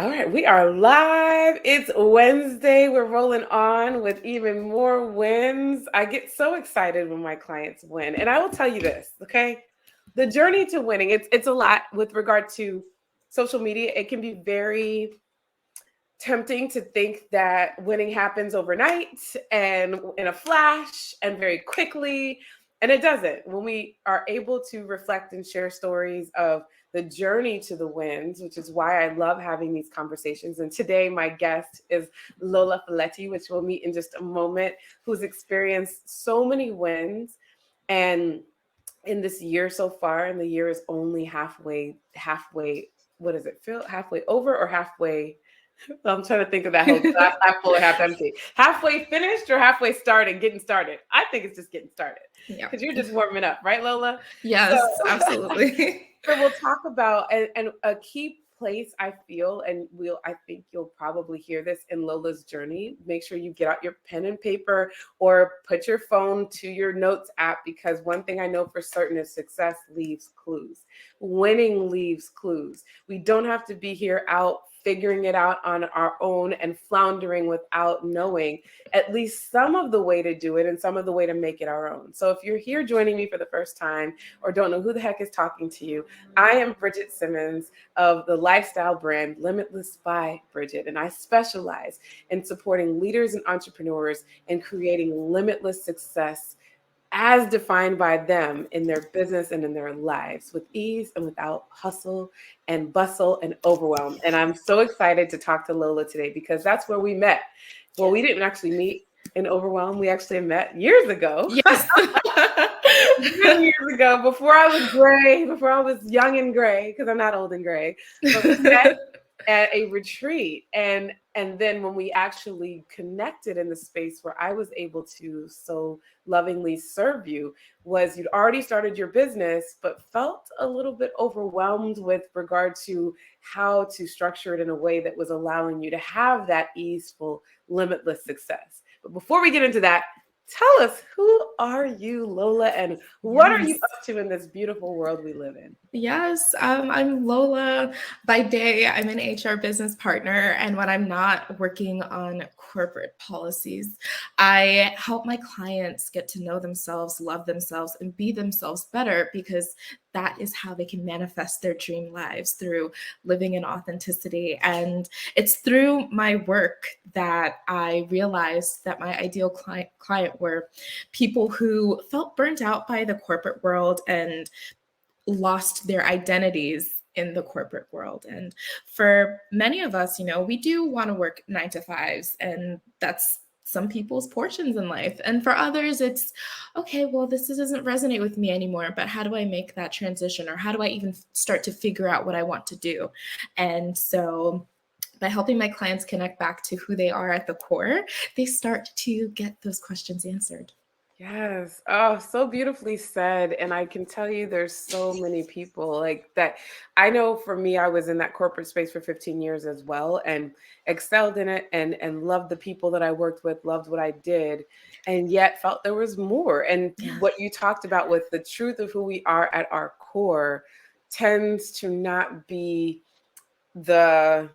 All right, we are live. It's Wednesday. We're rolling on with even more wins. I get so excited when my clients win. And I will tell you this, okay? The journey to winning, it's a lot with regard to social media. It can be very tempting to think that winning happens overnight and in a flash and very quickly. And it doesn't. When we are able to reflect and share stories of the journey to the wins, which is why I love having these conversations. And today, my guest is Lola Faleti, which we'll meet in just a moment, who's experienced so many wins. And in this year so far, and the year is only halfway, what does it feel? Halfway over or halfway? I'm trying to think of that whole glass half full or half empty. Halfway finished or halfway started, getting started? I think it's just getting started Yeah. because you're just warming up, right, Lola? Yes, So, absolutely. so we'll talk about and a key place I feel, and I think you'll probably hear this in Lola's journey. Make sure you get out your pen and paper or put your phone to your notes app, because one thing I know for certain is success leaves clues. Winning leaves clues. We don't have to be here out figuring it out on our own and floundering without knowing at least some of the way to do it and some of the way to make it our own. So if you're here joining me for the first time or don't know who the heck is talking to you, I am Bridget Simmons of the lifestyle brand Limitless by Bridget, and I specialize in supporting leaders and entrepreneurs in creating limitless success as defined by them in their business and in their lives with ease and without hustle and bustle and overwhelm. And I'm so excited to talk to Lola today because that's where we met. Well, we didn't actually meet in overwhelm. We actually met years ago. Yes. Years ago, before I was gray, before I was young and gray, because I'm not old and gray. But we met at a retreat, and then when we actually connected in the space where I was able to so lovingly serve you, was you'd already started your business but felt a little bit overwhelmed with regard to how to structure it in a way that was allowing you to have that easeful limitless success. But before we get into that, tell us, who are you, Lola, and what are you up to in this beautiful world we live in? Yes, I'm Lola. By day, I'm an HR business partner, and when I'm not working on corporate policies, I help my clients get to know themselves, love themselves, and be themselves better, because that is how they can manifest their dream lives, through living in authenticity. And it's through my work that I realized that my ideal client were people who felt burnt out by the corporate world and lost their identities in the corporate world. And for many of us, we do want to work 9 to 5s, and that's some people's portions in life. And for others, it's okay, well, this doesn't resonate with me anymore, but how do I make that transition? Or how do I even start to figure out what I want to do? And so by helping my clients connect back to who they are at the core, they start to get those questions answered. Yes. Oh, so beautifully said. And I can tell you there's so many people like that. I know for me, I was in that corporate space for 15 years as well and excelled in it and loved the people that I worked with, loved what I did, and yet felt there was more. And Yeah. what you talked about with the truth of who we are at our core tends to not be the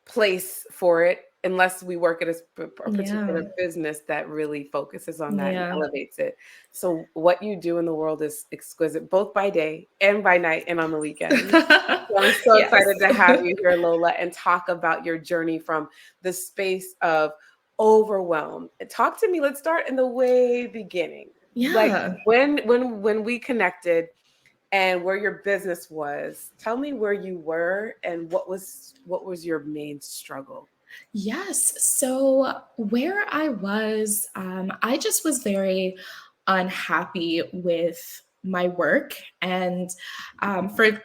place for it unless we work at a particular business that really focuses on that and Yeah. elevates it. So what you do in the world is exquisite, both by day and by night and on the weekends. So I'm so Yes. excited to have you here, Lola, and talk about your journey from the space of overwhelm. Talk to me. Let's start in the way beginning. Like Yeah. when we connected and where your business was. Tell me where you were and what was your main struggle? Yes. So where I was, I just was very unhappy with my work. And for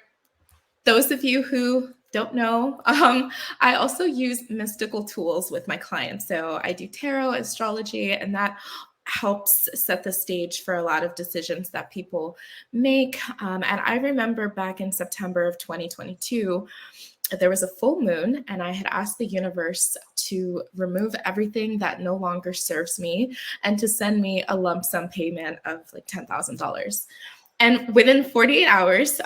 those of you who don't know, I also use mystical tools with my clients. So I do tarot, astrology, and that helps set the stage for a lot of decisions that people make. And I remember back in September of 2022, there was a full moon, and I had asked the universe to remove everything that no longer serves me and to send me a lump sum payment of like $10,000. And within 48 hours,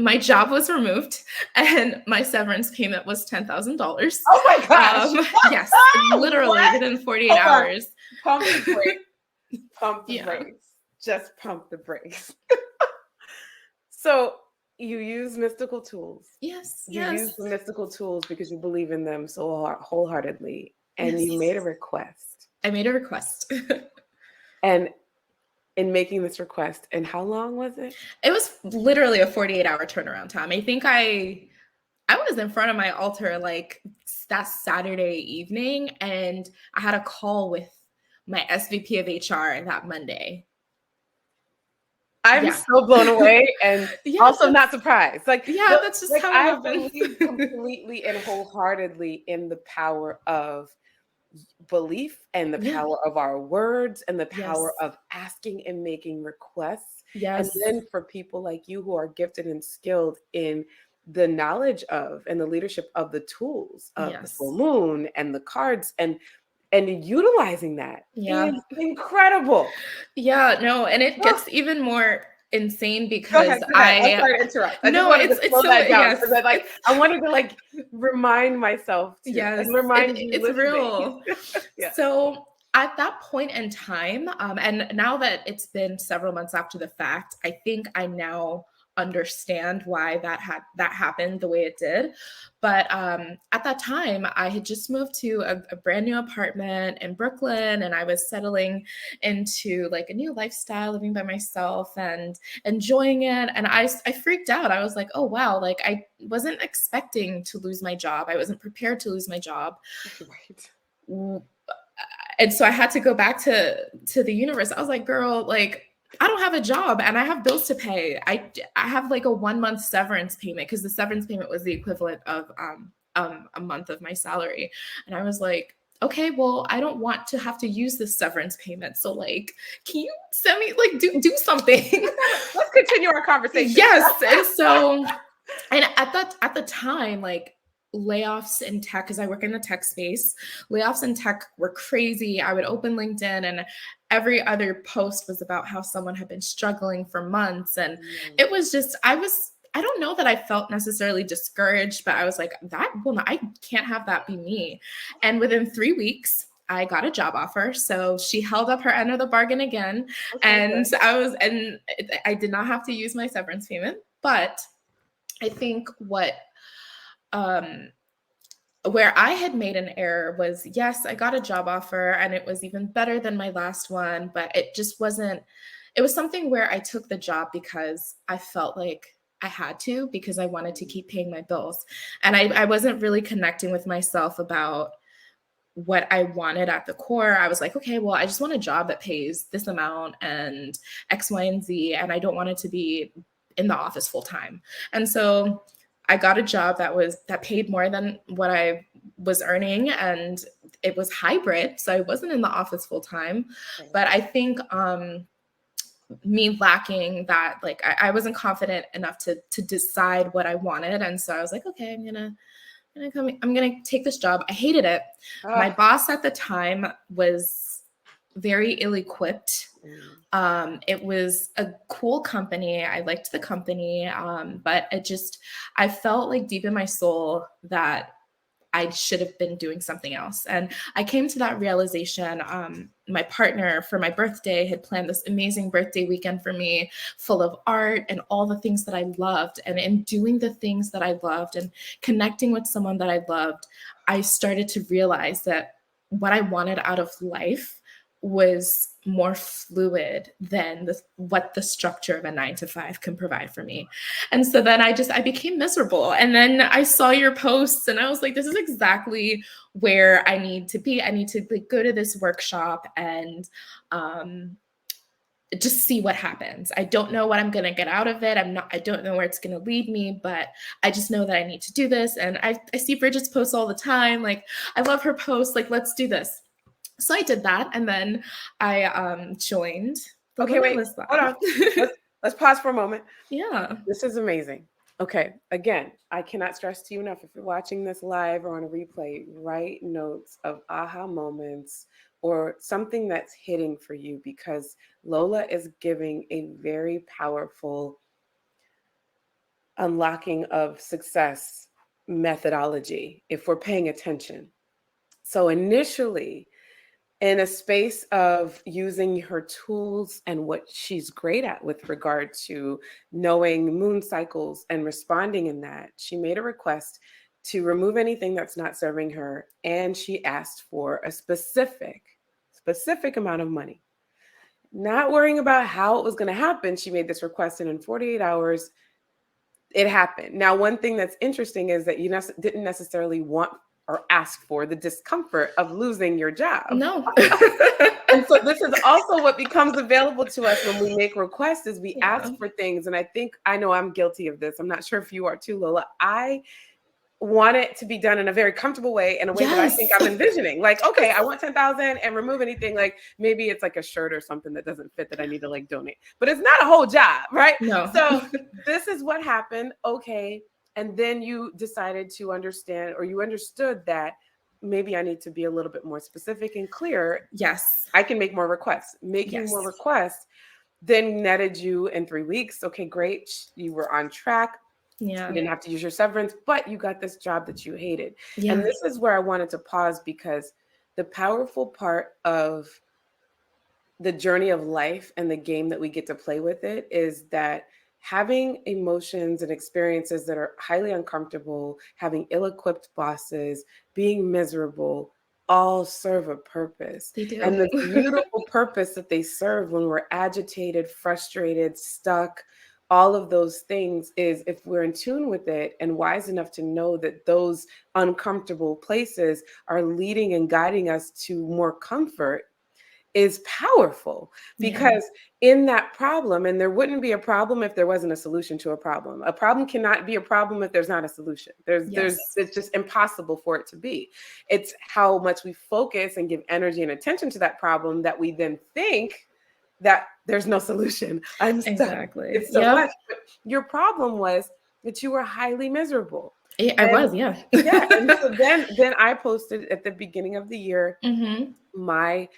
my job was removed and my severance payment was $10,000. Oh my gosh. Yes, literally What? within 48 Hold on. hours. Pump the brakes. Pump the Yeah. brakes. Just pump the brakes. So you use mystical tools. Yes, You use yes, the mystical tools because you believe in them so wholeheartedly, and you yes. made a request. I made a request. And in making this request, and how long was it? It was literally a 48-hour turnaround time. I think I was in front of my altar like that Saturday evening, and I had a call with my SVP of HR that Monday. I'm Yeah. so blown away and Yeah, also not surprised. yeah, that's just how it I happened. believe completely and wholeheartedly in the power of belief and the Yeah. power of our words and the power Yes. of asking and making requests. And Yes. then for people like you who are gifted and skilled in the knowledge of and the leadership of the tools of the full Yes. moon and the cards and utilizing that Yeah. is incredible. Yeah, no, and it Oh, gets even more insane go ahead, because go ahead. I'm sorry to interrupt. I just no, wanted to it's slow so that down yes. because I wanted to like remind myself too Yes, and remind you it's listening. real. Yeah. So at that point in time, and now that it's been several months after the fact, I think I now understand why that happened the way it did. But at that time, I had just moved to a brand new apartment in Brooklyn, and I was settling into like a new lifestyle, living by myself and enjoying it. And I freaked out. I was like, oh wow, like I wasn't expecting to lose my job. I wasn't prepared to lose my job. Right. And so I had to go back to the universe. I was like, girl, like I don't have a job and I have bills to pay. I have like a 1 month severance payment because the severance payment was the equivalent of a month of my salary. And I was like, okay, well, I don't want to have to use this severance payment. So like, can you send me like do something? Let's continue our conversation. Yes. And so and at the time, like layoffs in tech, because I work in the tech space, layoffs in tech were crazy. I would open LinkedIn and every other post was about how someone had been struggling for months. And it was just, I don't know that I felt necessarily discouraged, but I was like, I can't have that be me. And within 3 weeks, I got a job offer. So she held up her end of the bargain again. Okay, good. And I did not have to use my severance payment, but I think um, where I had made an error was, yes, I got a job offer and it was even better than my last one, but it just wasn't, it was something where I took the job because I felt like I had to, because I wanted to keep paying my bills. And I wasn't really connecting with myself about what I wanted at the core. I was like, okay, well, I just want a job that pays this amount and X, Y, and Z. And I don't want it to be in the office full time. And so I got a job that paid more than what I was earning, and it was hybrid. So I wasn't in the office full time. But I think me lacking that, like I wasn't confident enough to decide what I wanted. And so I was like, okay, I'm gonna take this job. I hated it. My boss at the time was very ill-equipped. It was a cool company. I liked the company, but I felt like deep in my soul that I should have been doing something else. And I came to that realization. My partner for my birthday had planned this amazing birthday weekend for me, full of art and all the things that I loved. And in doing the things that I loved and connecting with someone that I loved, I started to realize that what I wanted out of life was more fluid than what the structure of a 9 to 5 can provide for me. And so then I became miserable. And then I saw your posts and I was like, this is exactly where I need to be. I need to like go to this workshop and just see what happens. I don't know what I'm going to get out of it. I don't know where it's going to lead me, but I just know that I need to do this. And I see Bridget's posts all the time. Like, I love her posts. Like, let's do this. So I did that, and then I joined the Limitless Lab. Hold on. Let's pause for a moment. Yeah. This is amazing. Okay, again, I cannot stress to you enough, if you're watching this live or on a replay, write notes of aha moments or something that's hitting for you, because Lola is giving a very powerful unlocking of success methodology if we're paying attention. So initially, in a space of using her tools and what she's great at with regard to knowing moon cycles and responding in that, she made a request to remove anything that's not serving her. And she asked for a specific amount of money. Not worrying about how it was going to happen, she made this request, and in 48 hours, it happened. Now, one thing that's interesting is that you didn't necessarily want or ask for the discomfort of losing your job. No. And so this is also what becomes available to us when we make requests is we ask for things. And I know I'm guilty of this. I'm not sure if you are too, Lola. I want it to be done in a very comfortable way, in a way that I think I'm envisioning. Like, okay, I want 10,000 and remove anything. Like maybe it's like a shirt or something that doesn't fit that I need to like donate, but it's not a whole job, right? No. So this is what happened. Okay. And then you decided to understand, or you understood that maybe I need to be a little bit more specific and clear. Yes. I can make more requests. Making more requests then netted you in 3 weeks. Okay, great. You were on track. Yeah. You didn't have to use your severance, but you got this job that you hated. Yeah. And this is where I wanted to pause, because the powerful part of the journey of life and the game that we get to play with it is that having emotions and experiences that are highly uncomfortable, having ill-equipped bosses, being miserable, all serve a purpose. They do. And the beautiful purpose that they serve when we're agitated, frustrated, stuck, all of those things is if we're in tune with it and wise enough to know that those uncomfortable places are leading and guiding us to more comfort, is powerful. Because in that problem, and there wouldn't be a problem if there wasn't a solution to a problem. A problem cannot be a problem if there's not a solution. It's just impossible for it to be. It's how much we focus and give energy and attention to that problem that we then think that there's no solution. I'm stuck. Exactly. It's so much. But your problem was that you were highly miserable. I was, yeah. Yeah. And so then I posted at the beginning of the year, my,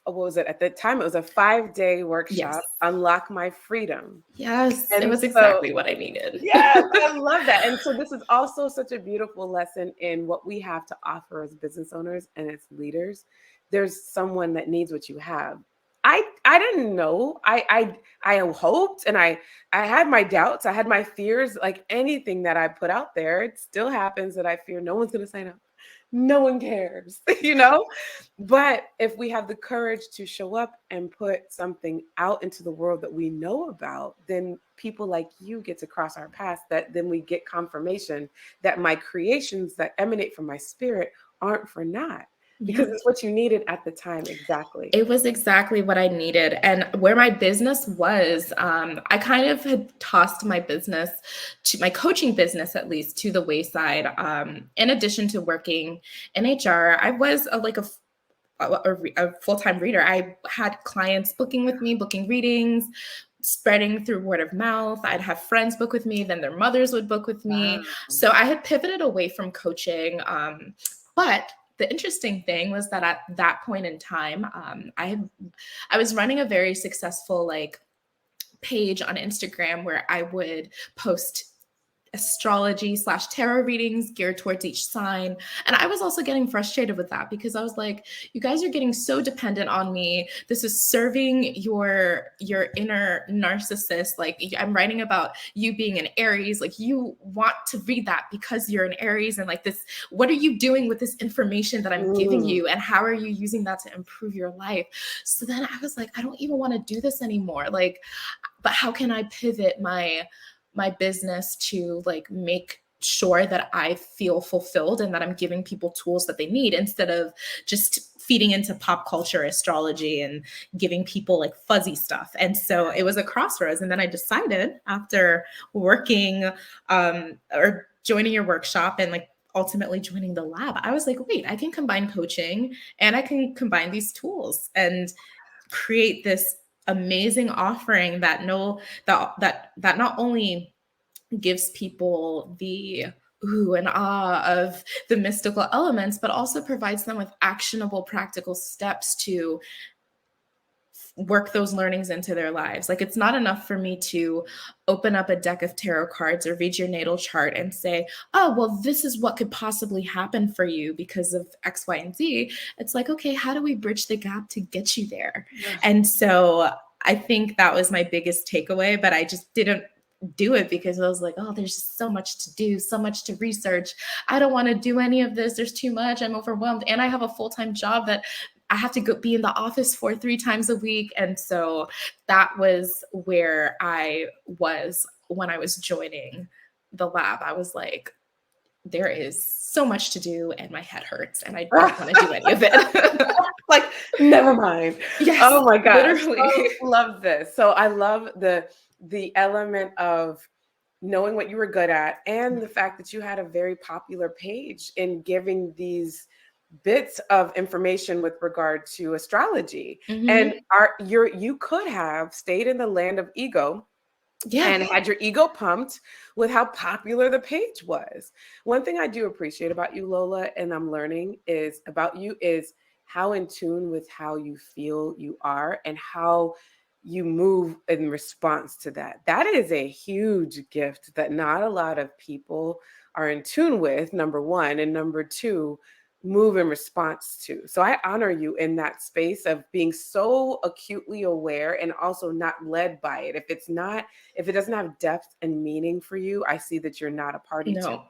what was it? At the time, it was a 5-day workshop, Unlock My Freedom. Yes. And it was exactly what I needed. Yes, I love that. And so this is also such a beautiful lesson in what we have to offer as business owners and as leaders. There's someone that needs what you have. I didn't know. I hoped, and I had my doubts. I had my fears. Like anything that I put out there, it still happens that I fear no one's going to sign up. No one cares, you know? But if we have the courage to show up and put something out into the world that we know about, then people like you get to cross our paths, that then we get confirmation that my creations that emanate from my spirit aren't for naught. Because it's what you needed at the time. Exactly. It was exactly what I needed. And where my business was, I kind of had tossed my business, to my coaching business, at least, to the wayside. In addition to working in HR, I was a full-time reader. I had clients booking with me, booking readings, spreading through word of mouth. I'd have friends book with me, then their mothers would book with me. Wow. So I had pivoted away from coaching. But the interesting thing was that at that point in time, I was running a very successful page on Instagram where I would post astrology/tarot readings geared towards each sign. And I was also getting frustrated with that because I was like, you guys are getting so dependent on me. This is serving your inner narcissist. Like, I'm writing about you being an Aries. Like, you want to read that because you're an Aries. And like this, what are you doing with this information that I'm giving you? And how are you using that to improve your life? So then I was like, I don't even want to do this anymore. Like, but how can I pivot my business to make sure that I feel fulfilled and that I'm giving people tools that they need, instead of just feeding into pop culture astrology and giving people fuzzy stuff. And so it was a crossroads. And then I decided, after working or joining your workshop and ultimately joining the lab, I was like, wait, I can combine coaching and I can combine these tools and create this amazing offering that not only gives people the ooh and ah of the mystical elements, but also provides them with actionable, practical steps to work those learnings into their lives. Like, it's not enough for me to open up a deck of tarot cards or read your natal chart and say, oh, well, this is what could possibly happen for you because of X, Y, and Z. It's like, okay, how do we bridge the gap to get you there? Yeah. And so I think that was my biggest takeaway, but I just didn't do it because I was like, oh, there's just so much to do, so much to research. I don't want to do any of this. There's too much. I'm overwhelmed. And I have a full-time job that I have to go be in the office for 3 times a week. And so that was where I was when I was joining the lab. I was like, there is so much to do and my head hurts and I don't want to do any of it. Like, never mind. Yes, oh my gosh. literally. I love this. So I love the element of knowing what you were good at and the fact that you had a very popular page in giving these bits of information with regard to astrology. Mhm. And you could have stayed in the land of ego Yeah. and had your ego pumped with how popular the page was. One thing I do appreciate about you, Lola, and I'm learning is how in tune with how you feel you are and how you move in response to that. That is a huge gift that not a lot of people are in tune with, number one, and number two, move in response to. So I honor you in that space of being so acutely aware and also not led by it. If it doesn't have depth and meaning for you, I see that you're not a party to. No,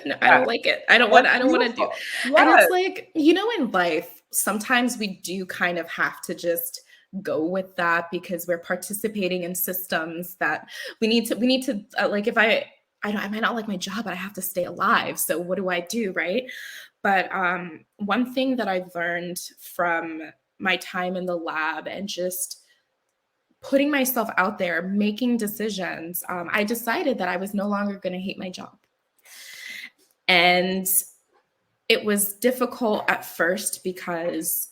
no, I don't like it. I don't want to do. Beautiful. And Yes. it's like, you know, in life, sometimes we do kind of have to just go with that because we're participating in systems that we need to like, if I might not like my job, but I have to stay alive. So what do I do? Right. But one thing that I've learned from my time in the lab and just putting myself out there, making decisions, I decided that I was no longer going to hate my job. And it was difficult at first because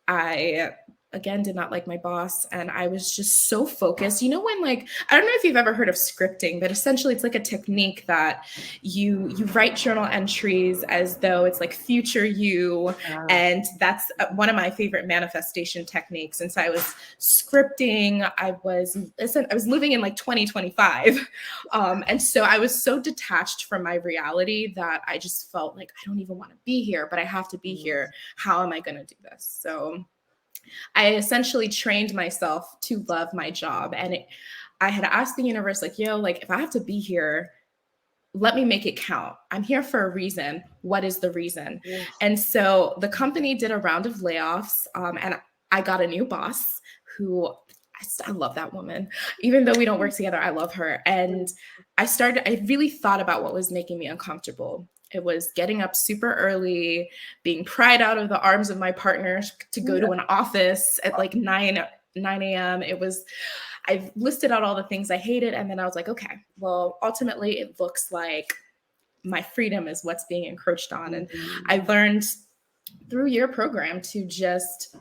I, again, did not like my boss. And I was just so focused. You know, when, like, I don't know if you've ever heard of scripting, but essentially it's like a technique that you write journal entries as though it's like future you. And that's one of my favorite manifestation techniques. And so I was scripting. I was living in like 2025. And so I was so detached from my reality that I just felt like I don't even want to be here, but I have to be here. How am I going to do this? So I essentially trained myself to love my job. And I had asked the universe, like, yo, like, if I have to be here, let me make it count. I'm here for a reason. What is the reason? Yes. And so the company did a round of layoffs, and I got a new boss who I love that woman. Even though we don't work together, I love her. And I really thought about what was making me uncomfortable. It was getting up super early, being pried out of the arms of my partner to go to an office at like 9 a.m. I listed out all the things I hated. And then I was like, okay, well, ultimately it looks like my freedom is what's being encroached on. And I learned through your program to just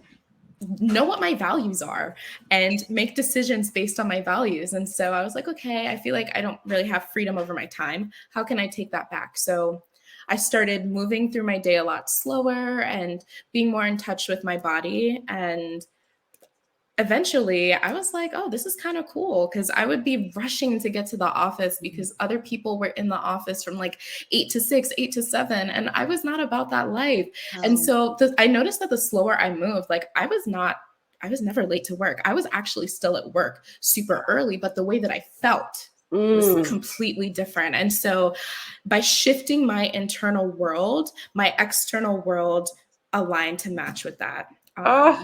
know what my values are and make decisions based on my values. And so I was like, okay, I feel like I don't really have freedom over my time. How can I take that back? So I started moving through my day a lot slower and being more in touch with my body. And eventually I was like, oh, this is kind of cool, because I would be rushing to get to the office because other people were in the office from like 8 to 6, 8 to 7. And I was not about that life. Oh. And so I noticed that the slower I moved, like I was never late to work. I was actually still at work super early, but the way that I felt was completely different. And so by shifting my internal world, my external world aligned to match with that. Yeah.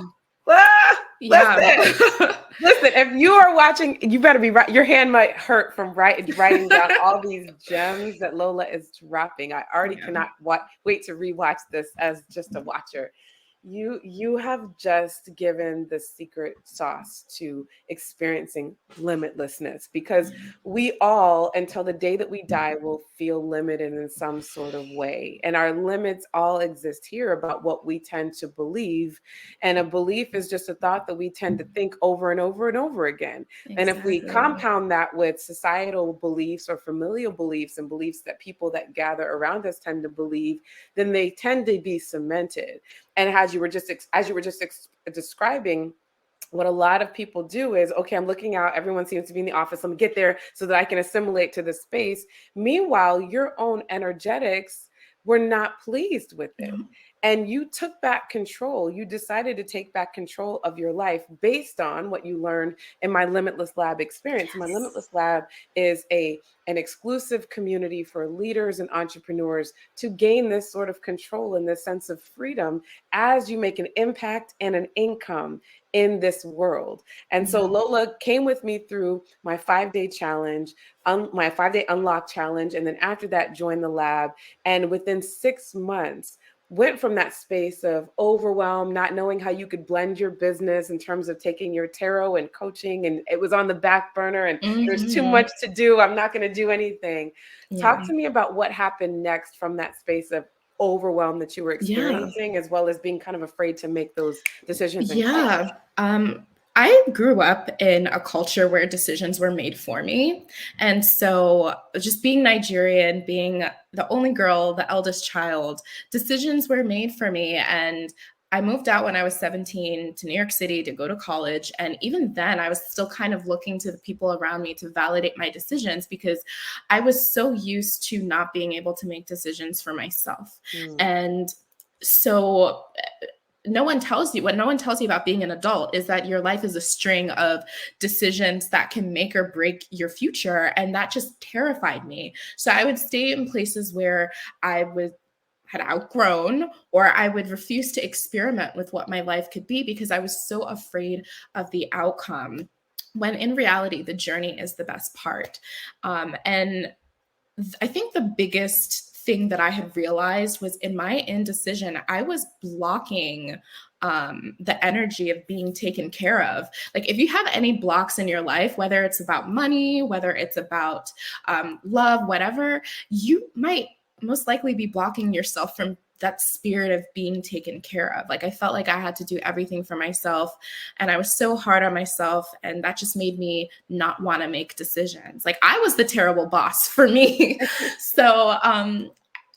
Listen, if you are watching, you better be right. Your hand might hurt from writing down all these gems that Lola is dropping. I already cannot wait to rewatch this as just a watcher. You have just given the secret sauce to experiencing limitlessness, because we all, until the day that we die, will feel limited in some sort of way. And our limits all exist here about what we tend to believe. And a belief is just a thought that we tend to think over and over and over again. Exactly. And if we compound that with societal beliefs or familial beliefs and beliefs that people that gather around us tend to believe, then they tend to be cemented. And as you were just describing, what a lot of people do is, okay, I'm looking out, everyone seems to be in the office, let me get there so that I can assimilate to the space. Meanwhile, your own energetics were not pleased with it. No. And you took back control. You decided to take back control of your life based on what you learned in my Limitless Lab experience. Yes. My Limitless Lab is an exclusive community for leaders and entrepreneurs to gain this sort of control and this sense of freedom as you make an impact and an income in this world. And so Yeah. Lola came with me through my 5-day challenge, my 5-day unlock challenge. And then after that, joined the lab. And within 6 months, went from that space of overwhelm, not knowing how you could blend your business in terms of taking your tarot and coaching, and it was on the back burner and there's too much to do. I'm not going to do anything. Yeah. Talk to me about what happened next from that space of overwhelm that you were Yeah. experiencing, as well as being kind of afraid to make those decisions. Yeah. I grew up in a culture where decisions were made for me. And so, just being Nigerian, being the only girl, the eldest child, decisions were made for me. And I moved out when I was 17 to New York City to go to college. And even then, I was still kind of looking to the people around me to validate my decisions because I was so used to not being able to make decisions for myself. And so, no one tells you about being an adult is that your life is a string of decisions that can make or break your future. And that just terrified me. So I would stay in places where had outgrown, or I would refuse to experiment with what my life could be because I was so afraid of the outcome. When in reality, the journey is the best part. And I think the biggest thing that I had realized was in my indecision, I was blocking the energy of being taken care of. Like if you have any blocks in your life, whether it's about money, whether it's about love, whatever, you might most likely be blocking yourself from that spirit of being taken care of. Like I felt like I had to do everything for myself and I was so hard on myself, and that just made me not want to make decisions. Like I was the terrible boss for me. So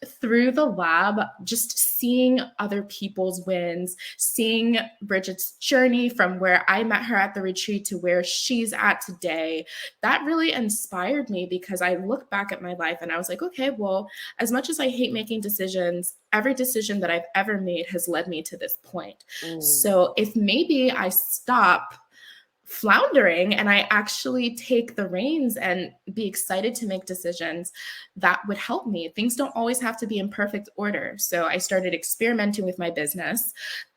through the lab, just seeing other people's wins, seeing Bridget's journey from where I met her at the retreat to where she's at today, that really inspired me because I look back at my life and I was like, okay, well, as much as I hate making decisions, every decision that I've ever made has led me to this point. So if maybe I stop floundering and I actually take the reins and be excited to make decisions, that would help me. Things don't always have to be in perfect order. So I started experimenting with my business,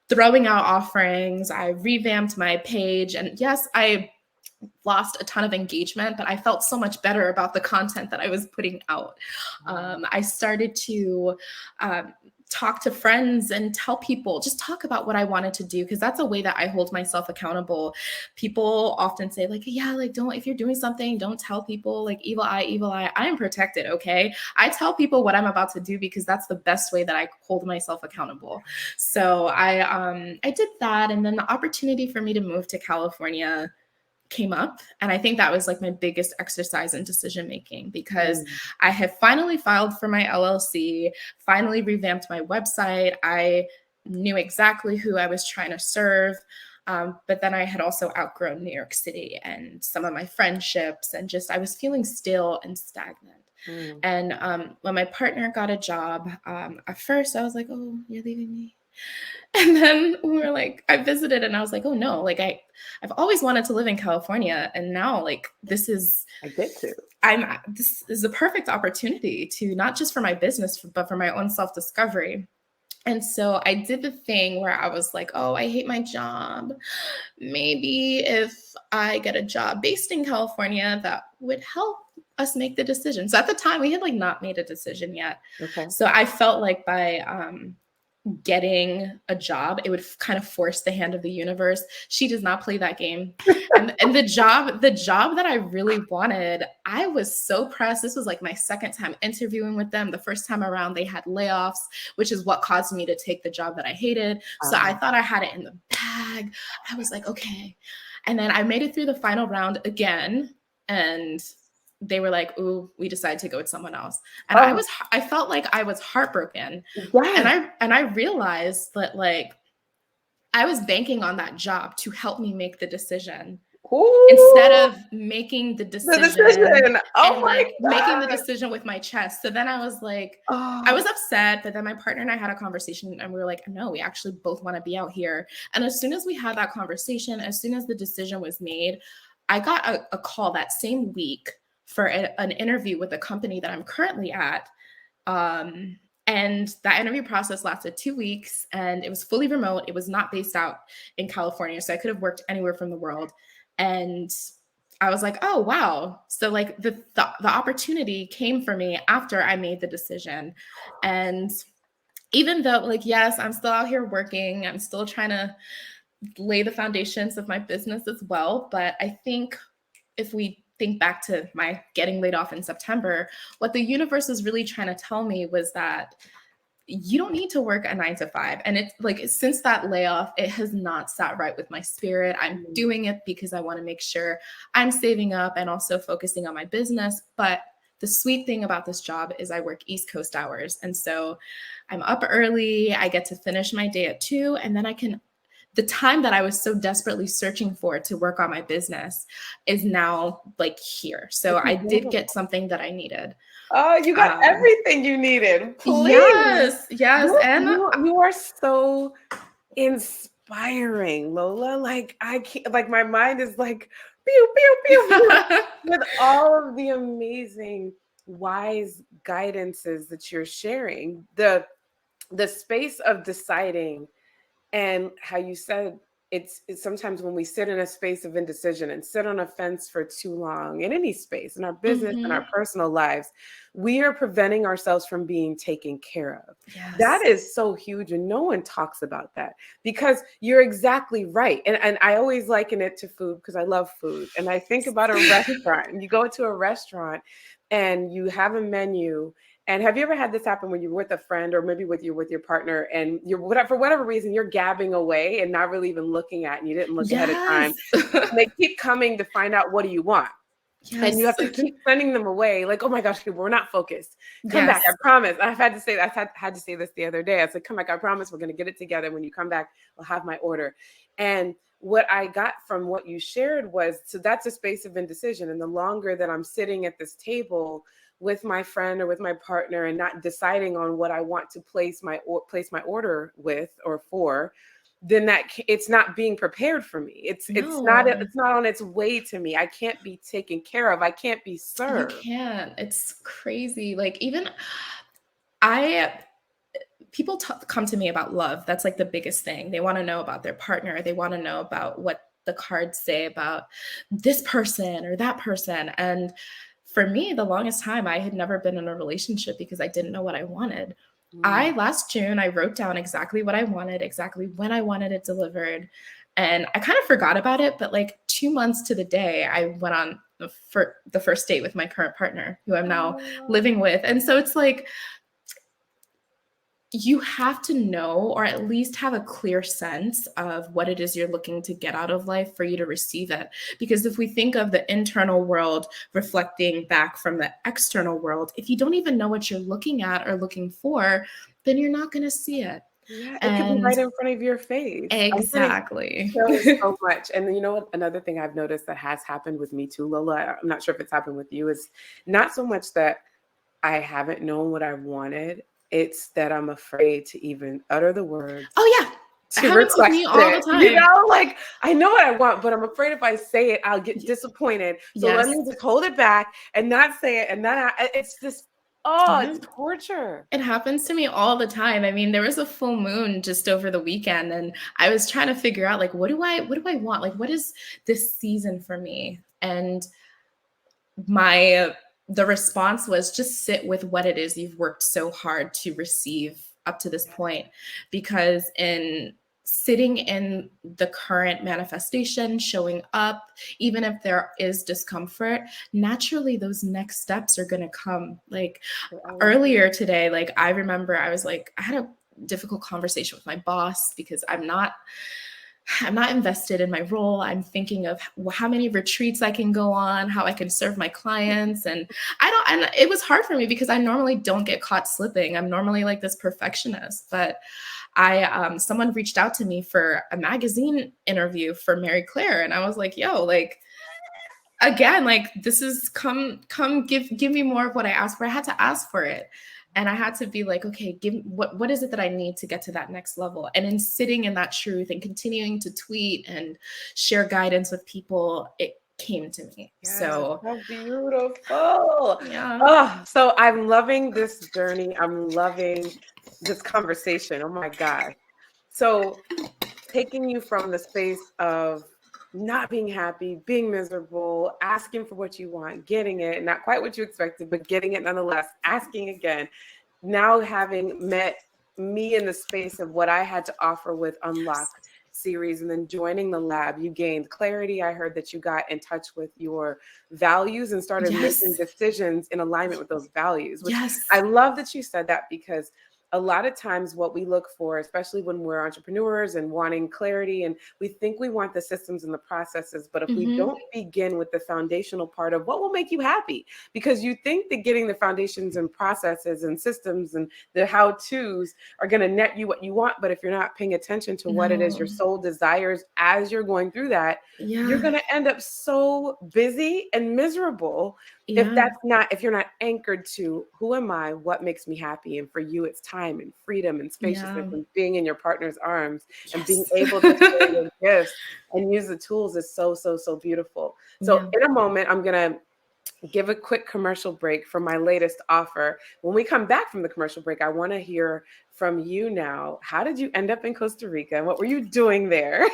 throwing out offerings. I revamped my page. And yes, I lost a ton of engagement, but I felt so much better about the content that I was putting out. I started to talk to friends and tell people, just talk about what I wanted to do, because that's a way that I hold myself accountable. People often say like, yeah, like don't, if you're doing something, don't tell people, like evil eye, evil eye. I am protected, okay? I tell people what I'm about to do because that's the best way that I hold myself accountable. So I did that, and then the opportunity for me to move to California came up. And I think that was like my biggest exercise in decision making, because I had finally filed for my LLC, finally revamped my website. I knew exactly who I was trying to serve. But then I had also outgrown New York City and some of my friendships, and just I was feeling stale and stagnant. And when my partner got a job, at first I was like, oh, you're leaving me. And then we were like, I visited and I was like, oh no, like I've always wanted to live in California. And now like, this is the perfect opportunity to not just for my business, but for my own self-discovery. And so I did the thing where I was like, oh, I hate my job. Maybe if I get a job based in California, that would help us make the decision. So at the time we had like not made a decision yet. Okay. So I felt like by getting a job, it would kind of force the hand of the universe. She does not play that game. And the job that I really wanted, I was so pressed. This was like my second time interviewing with them. The first time around, they had layoffs, which is what caused me to take the job that I hated. So I thought I had it in the bag. I was like, okay. And then I made it through the final round again. And they were like, ooh, we decided to go with someone else. And I felt like I was heartbroken. And I realized that like, I was banking on that job to help me make the decision instead Ooh, of making the the decision decision. Oh and my like making the God. decision with my chest. So then I was like, I Oh, was upset, but then my partner and I had a conversation and we were like, no, we actually both want to be out here. And as soon as we had that conversation, as soon as the decision was made, I got a call that same week for an interview with the company that I'm currently at. And that interview process lasted 2 weeks and it was fully remote. It was not based out in California. So I could have worked anywhere from the world. And I was like, oh, wow. So like the opportunity came for me after I made the decision. And even though like, yes, I'm still out here working, I'm still trying to lay the foundations of my business as well. But I think if we think back to my getting laid off in September, what the universe was really trying to tell me was that you don't need to work a 9 to 5. And it's like, since that layoff, it has not sat right with my spirit. I'm doing it because I want to make sure I'm saving up and also focusing on my business. But the sweet thing about this job is I work East Coast hours. And so I'm up early, I get to finish my day at 2, and then I can the time that I was so desperately searching for to work on my business is now like here. So it's I did incredible. get something that I needed. Oh, you got Um, everything you needed. Please. yes, yes. You And you are so inspiring, Lola. Like I can't like my mind is like pew pew pew pew with all of the amazing wise guidances that you're sharing. The space of deciding and how you said it's sometimes when we sit in a space of indecision and sit on a fence for too long in any space in our business and our Mhm. personal lives, we are preventing ourselves from being taken care of. That Yes. is so huge, and no one talks about that because you're exactly right. And I always liken it to food because I love food. And I think about a restaurant, and you go to a restaurant and you have a menu. And have you ever had this happen when you're with a friend or maybe with your partner and you're whatever for whatever reason you're gabbing away and not really even looking at and you didn't look ahead of time Yes. and they keep coming to find out what do you want? And you Yes. have to keep sending them away, like, oh my gosh, we're not focused. Come back, I Yes. promise. I've had to say that. I had to say this the other day. I said, come back, I promise we're gonna get it together. When you come back, I'll have my order. And what I got from what you shared was so that's a space of indecision. And the longer that I'm sitting at this table with my friend or with my partner and not deciding on what I want to place my order with or for, then it's not being prepared for me. No, It's not on its way to me. I can't be taken care of. I can't be you served. can't. It's crazy. Like even I people come to me about love. That's like the biggest thing. They want to know about their partner. They want to know about what the cards say about this person or that person. And for me, the longest time, I had never been in a relationship because I didn't know what I wanted. Mm. Last June, I wrote down exactly what I wanted, exactly when I wanted it delivered. And I kind of forgot about it, but like 2 months to the day, I went on the first date with my current partner, who I'm now Oh, living with. And so it's like, you have to know or at least have a clear sense of what it is you're looking to get out of life for you to receive it. Because if we think of the internal world reflecting back from the external world, if you don't even know what you're looking at or looking for, then you're not going to see it. yeah, it could be And right in front of your face. I'm getting exactly. shows so much. And you know what? Another thing I've noticed that has happened with me too, Lola, I'm not sure if it's happened with you, is not so much that I haven't known what I wanted. It's that I'm afraid to even utter the words Oh, yeah. It to happens with request me all the it. You time. know, like I know what I want, but I'm afraid if I say it, I'll get Y- disappointed. So let Yes. me just hold it back and not say it. And then it's just, oh, Yeah. it's torture. It happens to me all the time. I mean, there was a full moon just over the weekend and I was trying to figure out like what do I want? Like what is this season for me? And my the response was just sit with what it is you've worked so hard to receive up to this point, because in sitting in the current manifestation, showing up, even if there is discomfort, naturally those next steps are going to come. Like They always do. earlier today, like I remember I was like, I had a difficult conversation with my boss because I'm not invested in my role. I'm thinking of how many retreats I can go on, how I can serve my clients. And and it was hard for me because I normally don't get caught slipping. I'm normally like this perfectionist, but Someone reached out to me for a magazine interview for Mary Claire, and I was like, yo, like, again, like, this is come give me more of what I asked for. I had to ask for it. And I had to be like, okay, what is it that I need to get to that next level? And in sitting in that truth and continuing to tweet and share guidance with people, it came to me. Yes, So beautiful. yeah. Oh, so I'm loving this journey. I'm loving this conversation. Oh my God. So taking you from the space of not being happy, being miserable, asking for what you want, getting it, not quite what you expected, but getting it nonetheless, asking again. Now having met me in the space of what I had to offer with Unlock series and then joining the lab, you gained clarity. I heard that you got in touch with your values and started making decisions in alignment with those values, which I love that you said that, because a lot of times what we look for, especially when we're entrepreneurs and wanting clarity, and we think we want the systems and the processes, but if we don't begin with the foundational part of what will make you happy, because you think that getting the foundations and processes and systems and the how-tos are going to net you what you want, but if you're not paying attention to what it is your soul desires as you're going through that, you're going to end up so busy and miserable if you're not anchored to who am I, what makes me happy. And for you, it's time and freedom and spaciousness and being in your partner's arms and being able to share your gifts and use the tools is so, so, so beautiful. So in a moment, I'm going to give a quick commercial break for my latest offer. When we come back from the commercial break, I want to hear from you now. How did you end up in Costa Rica? And what were you doing there?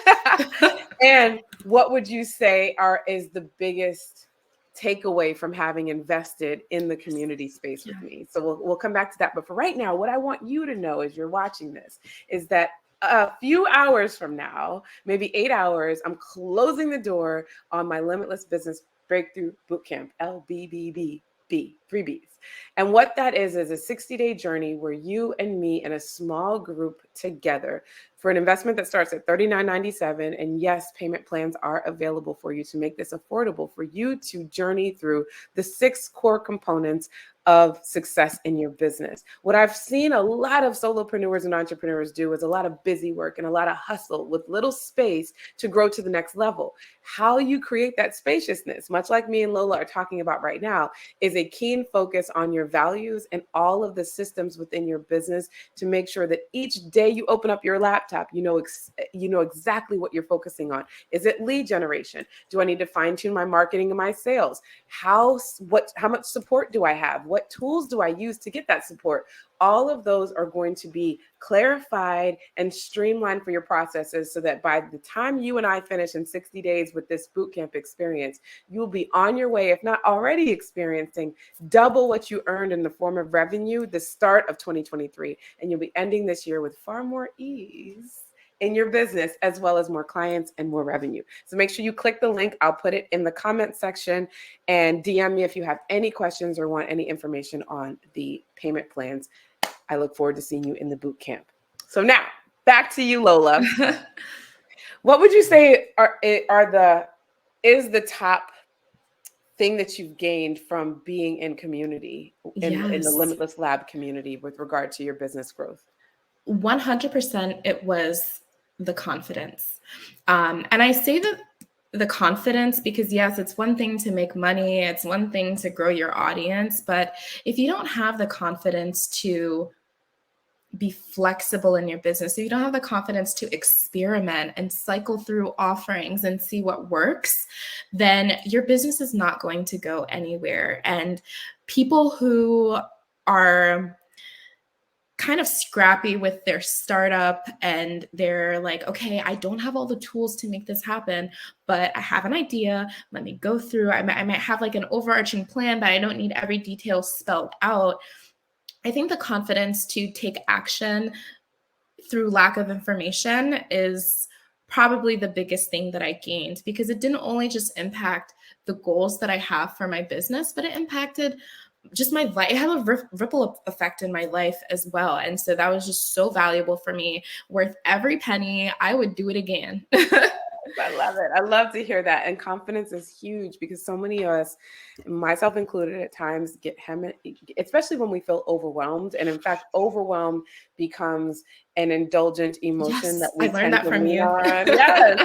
And what would you say is the biggest takeaway from having invested in the community space with me? So we'll come back to that. But for right now, what I want you to know as you're watching this is that a few hours from now, maybe 8 hours, I'm closing the door on my Limitless Business Breakthrough Bootcamp, LBBB, 3 Bs. And what that is a 60-day journey where you and me in a small group together for an investment that starts at $39.97. And yes, payment plans are available for you to make this affordable for you to journey through the 6 core components of success in your business. What I've seen a lot of solopreneurs and entrepreneurs do is a lot of busy work and a lot of hustle with little space to grow to the next level. How you create that spaciousness, much like me and Lola are talking about right now, is a keen focus on your values and all of the systems within your business to make sure that each day you open up your laptop, you know exactly what you're focusing on. Is it lead generation? Do I need to fine tune my marketing and my sales? How much support do I have? What tools do I use to get that support? All of those are going to be clarified and streamlined for your processes so that by the time you and I finish in 60 days with this bootcamp experience, you will be on your way, if not already experiencing double what you earned in the form of revenue the start of 2023. And you'll be ending this year with far more ease in your business, as well as more clients and more revenue. So make sure you click the link. I'll put it in the comment section, and DM me if you have any questions or want any information on the payment plans. I look forward to seeing you in the boot camp. So now back to you, Lola. What would you say is the top thing that you've gained from being in community, in the Limitless Lab community with regard to your business growth? 100% it was the confidence. And I say that the confidence because yes, it's one thing to make money. It's one thing to grow your audience. But if you don't have the confidence to be flexible in your business, if you don't have the confidence to experiment and cycle through offerings and see what works, then your business is not going to go anywhere. And people who are kind of scrappy with their startup and they're like, okay, I don't have all the tools to make this happen, but I have an idea. Let me go through. I might have like an overarching plan, but I don't need every detail spelled out. I think the confidence to take action through lack of information is probably the biggest thing that I gained, because it didn't only just impact the goals that I have for my business, but it impacted just my life. It had a ripple effect in my life as well. And so that was just so valuable for me, worth every penny. I would do it again. I love it. I love to hear that. And confidence is huge because so many of us, myself included, at times get especially when we feel overwhelmed. And in fact, overwhelm becomes an indulgent emotion that Yes, I we learned tend that to from lean you. on. Yes.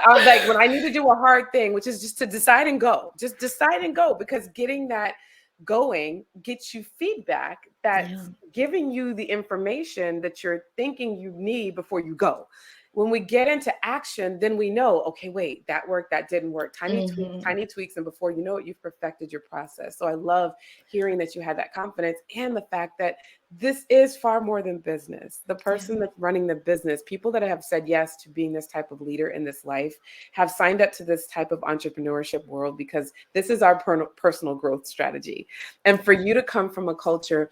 I was like, when I need to do a hard thing, which is just to decide and go, just decide and go, because getting that going gets you feedback Yeah. that's giving you the information that you're thinking you need before you go. When we get into action, then we know, okay, wait, that worked, that didn't work. Mhm. Tiny tweaks, and before you know it, you've perfected your process. So I love hearing that you had that confidence, and the fact that this is far more than business. The Yeah. person that's running the business, people that have said yes to being this type of leader in this life, have signed up to this type of entrepreneurship world because this is our personal growth strategy. And for you to come from a culture,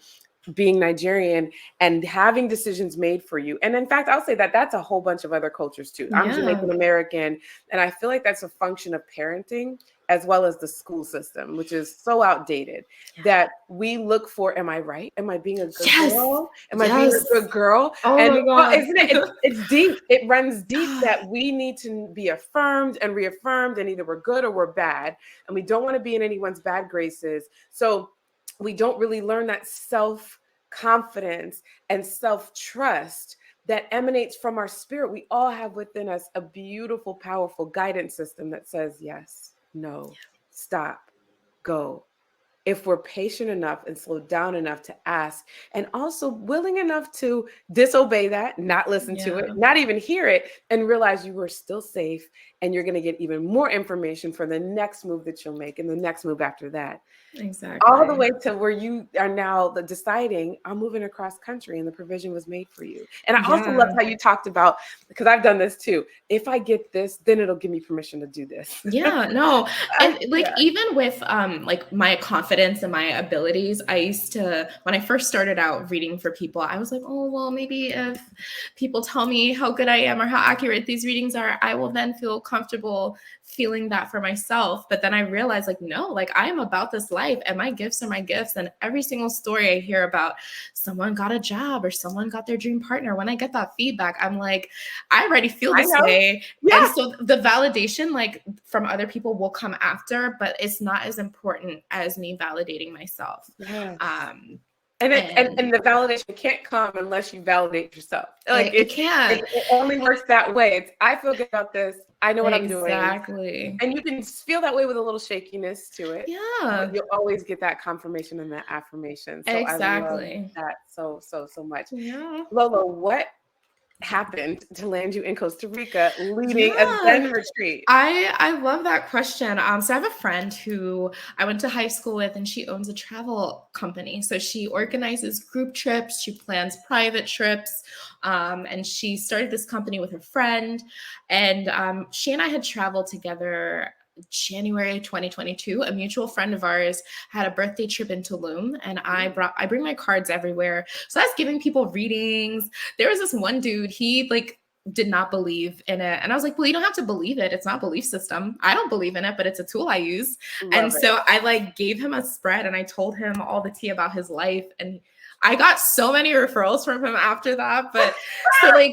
being Nigerian and having decisions made for you. And in fact, I'll say that that's a whole bunch of other cultures too. I'm Yeah. Jamaican American, and I feel like that's a function of parenting as well as the school system, which is so outdated, that we look for, am I right? Am I being a good Yes. girl? Am I being a Yes. good girl? Oh And my well, God. isn't it? It's deep. It runs deep that we need to be affirmed and reaffirmed, and either we're good or we're bad, and we don't want to be in anyone's bad graces. So we don't really learn that self confidence and self trust that emanates from our spirit. We all have within us a beautiful, powerful guidance system that says yes, no, stop, go. If we're patient enough and slow down enough to ask, and also willing enough to disobey that, not listen to it, Yeah. not even hear it, and realize you are still safe, and you're going to get even more information for the next move that you'll make and the next move after that, all the Exactly. way to where you are now deciding, I'm moving across country, and the provision was made for you. And I also love Yeah. how you talked about, because I've done this too, if I get this, then it'll give me permission to do this. Yeah, no. And like Yeah. even with like my confidence and my abilities, I used to when I first started out reading for people, I was like, "Oh, well, maybe if people tell me how good I am or how accurate these readings are, I will then feel comfortable feeling that for myself." But then I realized like, no, like I am about this life and my gifts are my gifts, and every single story I hear about someone got a job or someone got their dream partner, when I get that feedback, I'm like, I already feel I this know. way. And Yeah. so the validation like from other people will come after, but it's not as important as me validating myself. Yes. Um, And and the validation can't come unless you validate yourself. Like it can't. it only works that way. It's, I feel good about this. I know what I'm doing. Exactly. And you can feel that way with a little shakiness to it, but Yeah, you'll always get that confirmation and that affirmation. So I love exactly. that so much. Yeah. Lola, what happened to land you in Costa Rica leading a Yeah. Zen retreat? I love that question. So I have a friend who I went to high school with, and she owns a travel company. So she organizes group trips, she plans private trips, and she started this company with her friend. And she and I had traveled together. January 2022, a mutual friend of ours had a birthday trip in Tulum, and I bring my cards everywhere. So I was giving people readings. There was this one dude, he like did not believe in it. And I was like, well, you don't have to believe it. It's not a belief system. I don't believe in it, but it's a tool I use. And Love it. so I like gave him a spread and I told him all the tea about his life. And I got so many referrals from him after that. But so like,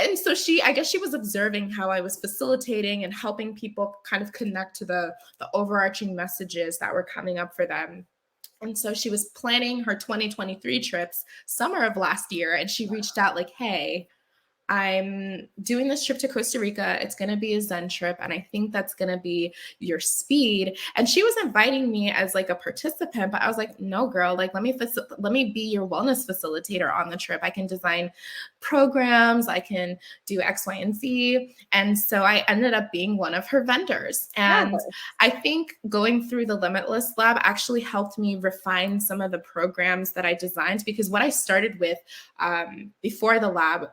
and so I guess she was observing how I was facilitating and helping people kind of connect to the overarching messages that were coming up for them. And so she was planning her 2023 trips summer of last year, and she reached out like, hey, I'm doing this trip to Costa Rica. It's going to be a Zen trip. And I think that's going to be your speed. And she was inviting me as like a participant, but I was like, no, girl, like, let me be your wellness facilitator on the trip. I can design programs. I can do X, Y, and Z. And so I ended up being one of her vendors. And Fabulous. I think going through the Limitless Lab actually helped me refine some of the programs that I designed, because what I started with before the lab,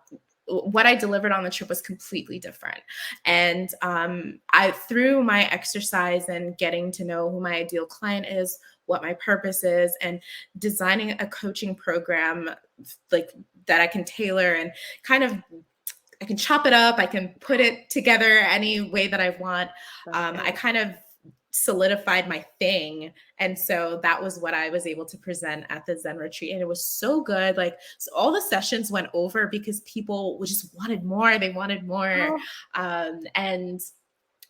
what I delivered on the trip was completely different. And I, through my exercise and getting to know who my ideal client is, what my purpose is, and designing a coaching program like that I can tailor and kind of, I can chop it up, I can put it together any way that I want. I kind of solidified my thing. And so that was what I was able to present at the Zen retreat. And it was so good. Like, so all the sessions went over because people just wanted more. They wanted more. And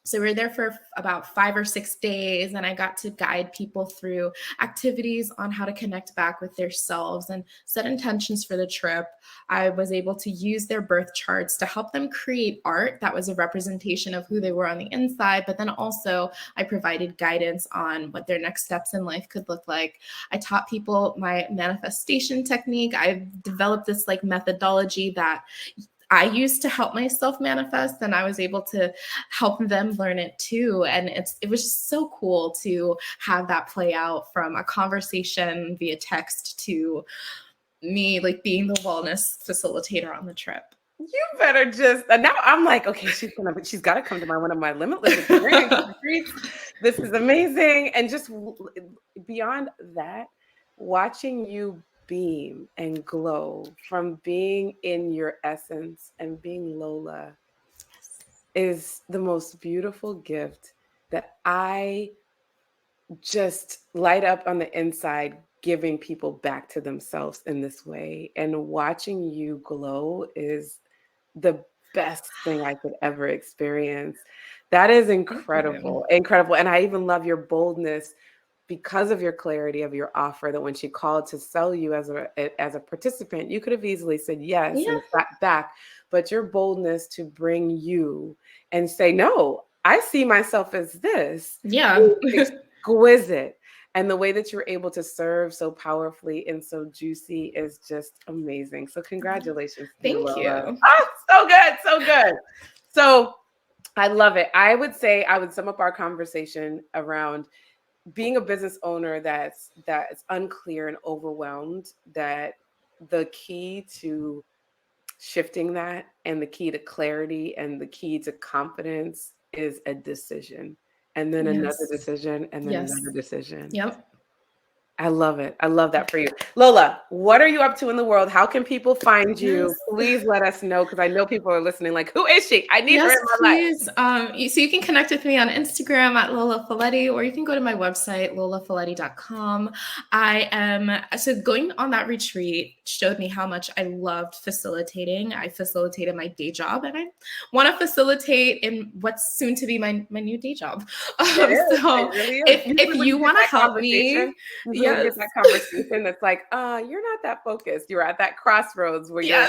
so we were there for about 5 or 6 days, and I got to guide people through activities on how to connect back with themselves and set intentions for the trip. I was able to use their birth charts to help them create art that was a representation of who they were on the inside, but then also I provided guidance on what their next steps in life could look like. I taught people my manifestation technique. I've developed this like methodology that I used to help myself manifest, and I was able to help them learn it too. And it was just so cool to have that play out from a conversation via text to me like being the wellness facilitator on the trip. You better just now. I'm like, okay, she's got to come to one of my limitless experience retreats. This is amazing, and just beyond that, watching you beam and glow from being in your essence and being Lola is the most beautiful gift that I just light up on the inside, giving people back to themselves in this way. And watching you glow is the best thing I could ever experience. That is incredible, incredible. And I even love your boldness because of your clarity of your offer, that when she called to sell you as a participant, you could have easily said yes and sat back, but your boldness to bring you and say, no, I see myself as this. Yeah. Exquisite. And the way that you're able to serve so powerfully and so juicy is just amazing. So congratulations. Thank you. Oh, so good. So good. So I love it. I would say I would sum up our conversation around being a business owner that's unclear and overwhelmed, that the key to shifting that and the key to clarity and the key to confidence is a decision, and then another decision, and then another decision. Yep. I love it. I love that for you. Lola, what are you up to in the world? How can people find you? Please let us know, because I know people are listening like, who is she? I need her in my life. So you can connect with me on Instagram at Lola Faleti, or you can go to my website, lolafaleti.com. So going on that retreat showed me how much I loved facilitating. I facilitated my day job, and I want to facilitate in what's soon to be my new day job. If you want to help me, get that conversation that's like, you're not that focused. You're at that crossroads where your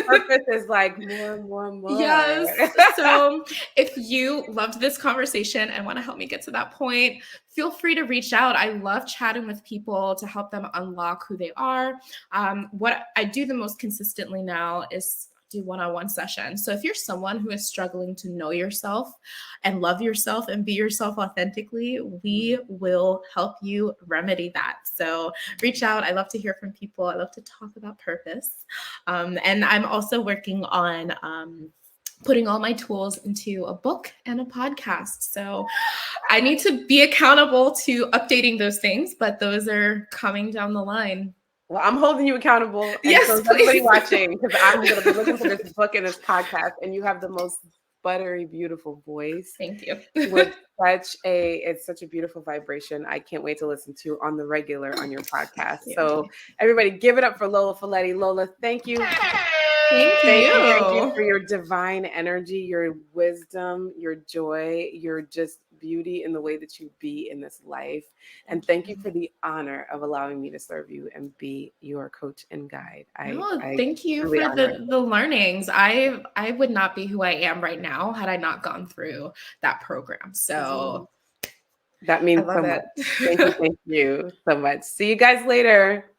purpose is like more. Yes. So if you loved this conversation and want to help me get to that point, feel free to reach out. I love chatting with people to help them unlock who they are. What I do the most consistently now is do one-on-one sessions. So if you're someone who is struggling to know yourself and love yourself and be yourself authentically, we will help you remedy that. So reach out. I love to hear from people. I love to talk about purpose. And I'm also working on putting all my tools into a book and a podcast. So I need to be accountable to updating those things, but those are coming down the line. Well, I'm holding you accountable. And yes, so everybody watching, because I'm going to be looking for this book and this podcast, and you have the most buttery, beautiful voice. Thank you. With it's such a beautiful vibration. I can't wait to listen to on the regular on your podcast. So everybody, give it up for Lola Faleti. Lola, thank you. Thank you for your divine energy, your wisdom, your joy, your just beauty in the way that you be in this life. And thank you for the honor of allowing me to serve you and be your coach and guide. Thank you for the learnings. I would not be who I am right now had I not gone through that program. So that means so much. Thank you so much. See you guys later.